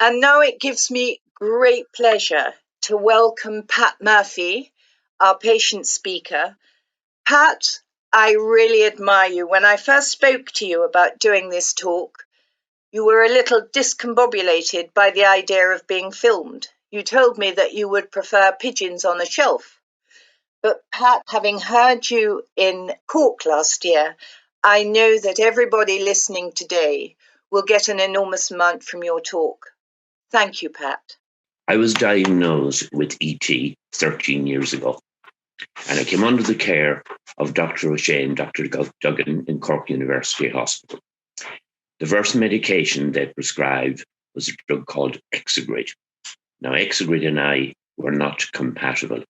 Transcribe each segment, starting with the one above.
And now it gives me great pleasure to welcome Pat Murphy, our patient speaker. Pat, I really admire you. When I first spoke to you about doing this talk, you were a little discombobulated by the idea of being filmed. You told me that you would prefer pigeons on a shelf. But Pat, having heard you in Cork last year, I know that everybody listening today will get an enormous amount from your talk. Thank you, Pat. I was diagnosed with ET 13 years ago, and I came under the care of Dr. O'Shea, Dr. Duggan in Cork University Hospital. The first medication they prescribed was a drug called Exigrid. Now, Exigrid and I were not compatible.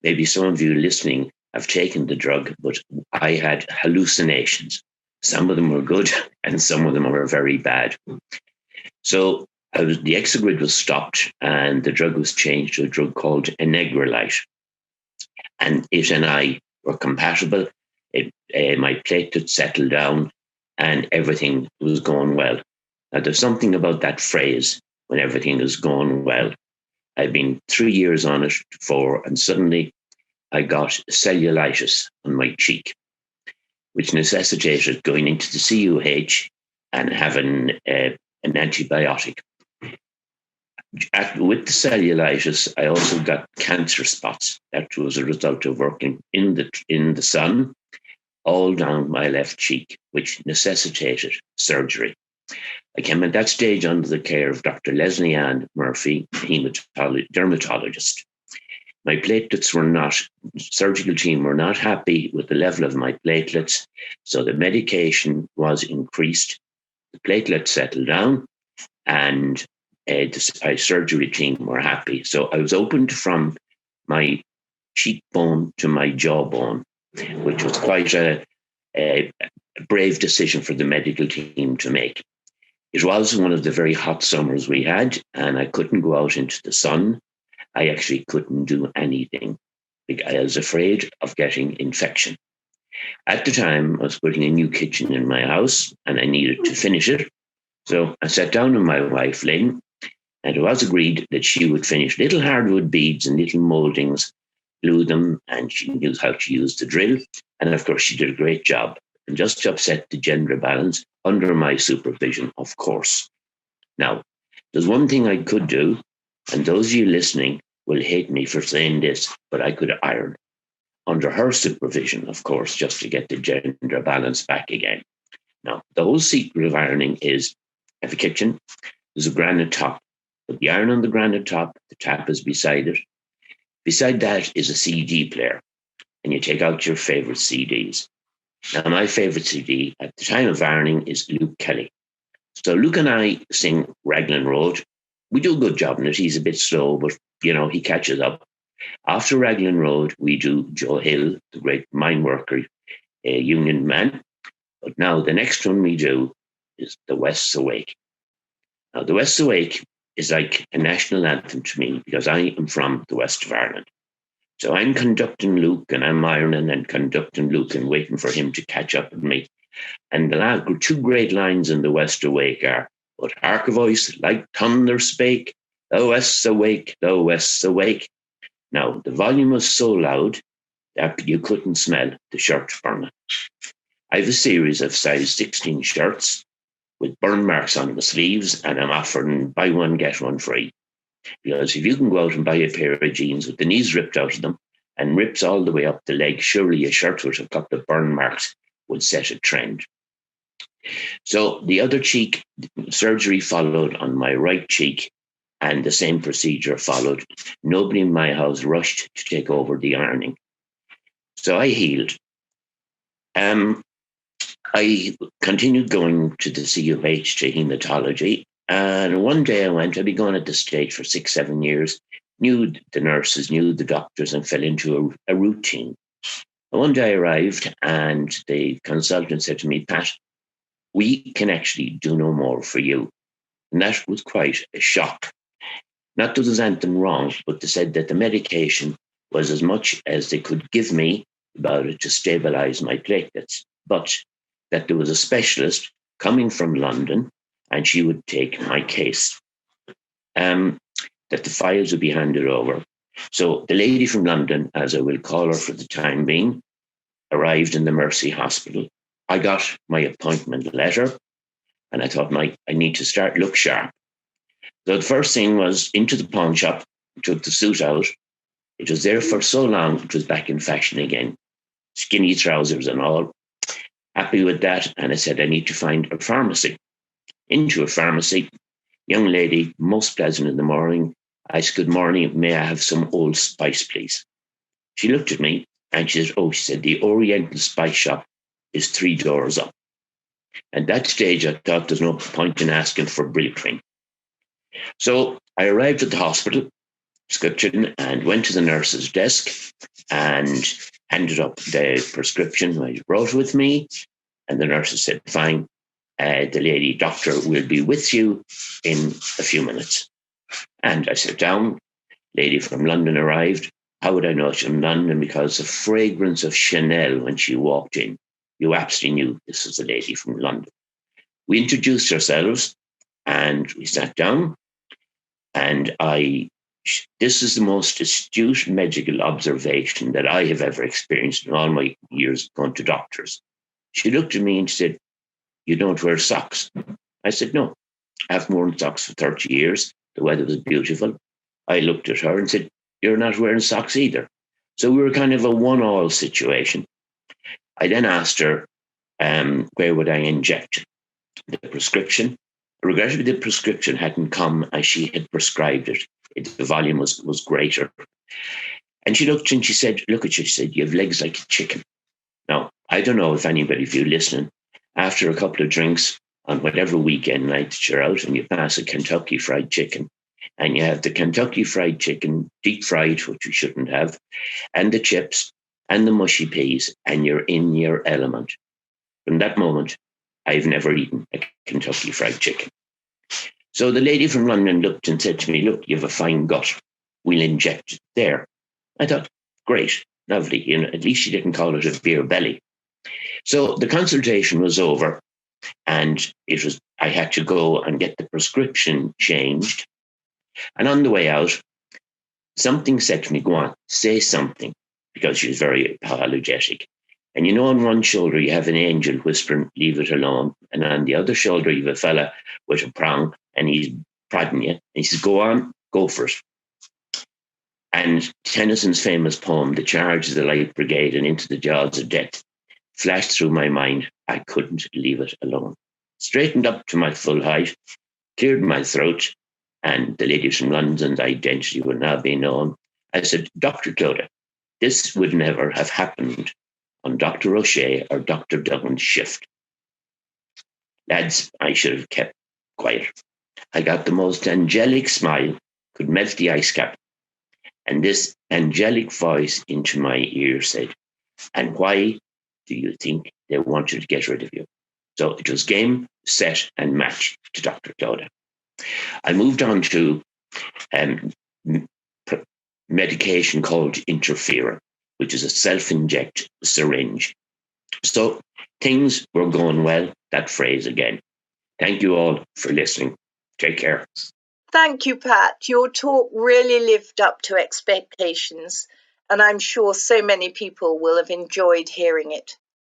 Maybe some of you listening have taken the drug, but I had hallucinations. Some of them were good and some of them were very bad. So the Exigrid was stopped and the drug was changed to a drug called Enegrelite. And it and I were compatible. My platelets settled down and everything was going well. Now, there's something about that phrase, when everything is going well. I've been 3 years on it and suddenly I got cellulitis on my cheek, which necessitated going into the CUH and having an antibiotic. With the cellulitis, I also got cancer spots. That was a result of working in the sun all down my left cheek, which necessitated surgery. I came at that stage under the care of Dr. Leslie Ann Murphy, dermatologist. My platelets surgical team were not happy with the level of my platelets, so the medication was increased. The platelets settled down, and the surgery team were happy. So I was opened from my cheekbone to my jawbone, which was quite a brave decision for the medical team to make. It was one of the very hot summers we had, and I couldn't go out into the sun. I actually couldn't do anything. I was afraid of getting infection. At the time, I was putting a new kitchen in my house, and I needed to finish it. So I sat down with my wife, Lynn, and it was agreed that she would finish little hardwood beads and little moldings, glue them, and she knew how to use the drill. And of course, she did a great job and just upset the gender balance under my supervision, of course. Now, there's one thing I could do, and those of you listening will hate me for saying this, but I could iron under her supervision, of course, just to get the gender balance back again. Now, the whole secret of ironing is, I have a kitchen, there's a granite top. Put the iron on the granite top, the tap is beside it. Beside that is a CD player, and you take out your favorite CDs. Now, my favorite CD at the time of ironing is Luke Kelly. So Luke and I sing Raglan Road. We do a good job in it. He's a bit slow, but, he catches up. After Raglan Road, we do Joe Hill, the great mine worker, union man. But now the next one we do is The West's Awake. Now, The West's Awake is like a national anthem to me because I am from the west of Ireland. So I'm conducting Luke and I'm ironing and conducting Luke and waiting for him to catch up with me. And the two great lines in The West Awake are, "But hark a voice like thunder spake, the West's awake, the West's awake." Now, the volume was so loud that you couldn't smell the shirt burning. I have a series of size 16 shirts with burn marks on the sleeves, and I'm offering buy one, get one free. Because if you can go out and buy a pair of jeans with the knees ripped out of them and rips all the way up the leg, surely a shirt with a couple of burn marks would set a trend. So the other cheek surgery followed on my right cheek, and the same procedure followed. Nobody in my house rushed to take over the ironing. So I healed. I continued going to the CUH to hematology. And one day I went, I'd been going at this stage for 6-7 years, knew the nurses, knew the doctors, and fell into a routine. And one day I arrived and the consultant said to me, "Pat, we can actually do no more for you." And that was quite a shock. Not that there's anything wrong, but they said that the medication was as much as they could give me about it to stabilize my platelets, but that there was a specialist coming from London and she would take my case. that the files would be handed over. So the lady from London, as I will call her for the time being, arrived in the Mercy Hospital. I got my appointment letter, and I thought, I need to look sharp. So the first thing was into the pawn shop, took the suit out. It was there for so long, it was back in fashion again. Skinny trousers and all. Happy with that. And I said, I need to find a pharmacy. Into a pharmacy, young lady, most pleasant in the morning. I said, good morning, may I have some Old Spice, please? She looked at me and she said, the Oriental Spice Shop is 3 doors up. At that stage, I thought there's no point in asking for Brylcreem. So I arrived at the hospital, prescription, and went to the nurse's desk and handed up the prescription I brought with me. And the nurse said, fine, the lady doctor will be with you in a few minutes. And I sat down. Lady from London arrived. How would I know it's from London? Because the fragrance of Chanel when she walked in, you absolutely knew this was a lady from London. We introduced ourselves and we sat down. And this is the most astute medical observation that I have ever experienced in all my years going to doctors. She looked at me and said, you don't wear socks? I said, no, I haven't worn socks for 30 years. The weather was beautiful. I looked at her and said, you're not wearing socks either. So we were kind of a 1-all situation. I then asked her, where would I inject the prescription? Regrettably, the prescription hadn't come as she had prescribed it. The volume was greater. And she looked and she said, look at you, she said, you have legs like a chicken. Now, I don't know if anybody of you listening, after a couple of drinks on whatever weekend night that you're out and you pass a Kentucky Fried Chicken, and you have the Kentucky Fried Chicken deep fried, which you shouldn't have, and the chips and the mushy peas, and you're in your element. From that moment, I've never eaten a Kentucky Fried Chicken. So the lady from London looked and said to me, look, you have a fine gut. We'll inject it there. I thought, great, lovely. At least she didn't call it a beer belly. So the consultation was over and I had to go and get the prescription changed. And on the way out, something said to me, go on, say something, because she was very apologetic. And on one shoulder, you have an angel whispering, leave it alone. And on the other shoulder, you have a fella with a prong, and he's prodding you. And he says, go on, go for it. And Tennyson's famous poem, The Charge of the Light Brigade and Into the Jaws of Death, flashed through my mind. I couldn't leave it alone. Straightened up to my full height, cleared my throat, and the lady from London's identity will now be known. I said, Dr. Clodagh, this would never have happened on Dr. O'Shea or Dr. Duggan's shift. Lads, I should have kept quiet. I got the most angelic smile, could melt the ice cap. And this angelic voice into my ear said, and why do you think they wanted to get rid of you? So it was game, set, and match to Dr. Clodagh. I moved on to medication called interferon, which is a self-inject syringe. So things were going well, that phrase again. Thank you all for listening. Take care. Thank you, Pat. Your talk really lived up to expectations, and I'm sure so many people will have enjoyed hearing it.